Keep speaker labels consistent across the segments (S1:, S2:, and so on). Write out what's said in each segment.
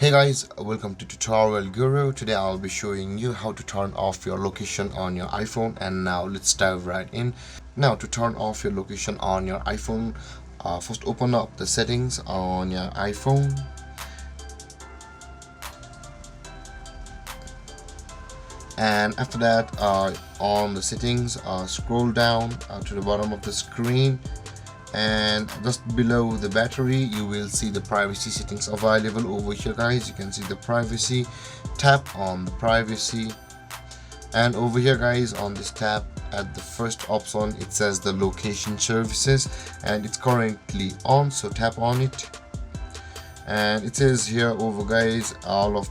S1: Hey guys, welcome to Tutorial Guru. Today I'll be showing you how to turn off your location on your iPhone, and now let's dive right in. Now to turn off your location on your iPhone, first open up the settings on your iPhone, and after that on the settings, scroll down to the bottom of the screen, and just below the battery you will see the privacy settings available over here. Guys, you can see the privacy. Tap on the privacy, and over here guys, on this tab at the first option it says the location services, and it's currently on, so tap on it. And it says here over guys all of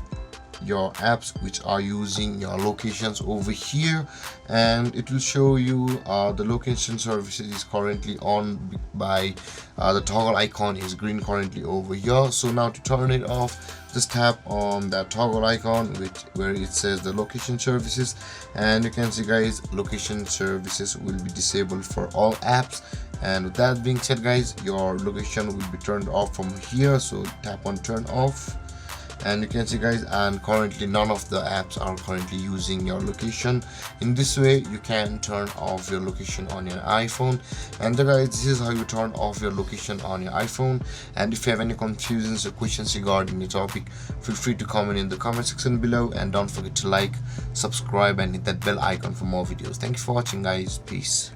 S1: your apps which are using your locations over here, and it will show you the location services is currently on by the toggle icon is green currently over here. So now to turn it off, just tap on that toggle icon where it says the location services, and you can see guys, location services will be disabled for all apps. And with that being said guys, your location will be turned off from here, so tap on turn off, and you can see guys, and currently none of the apps are currently using your location. In this way you can turn off your location on your iPhone. And guys, this is how you turn off your location on your iPhone. And if you have any confusions or questions regarding the topic, feel free to comment in the comment section below, and don't forget to like, subscribe and hit that bell icon for more videos. Thank you for watching guys. Peace.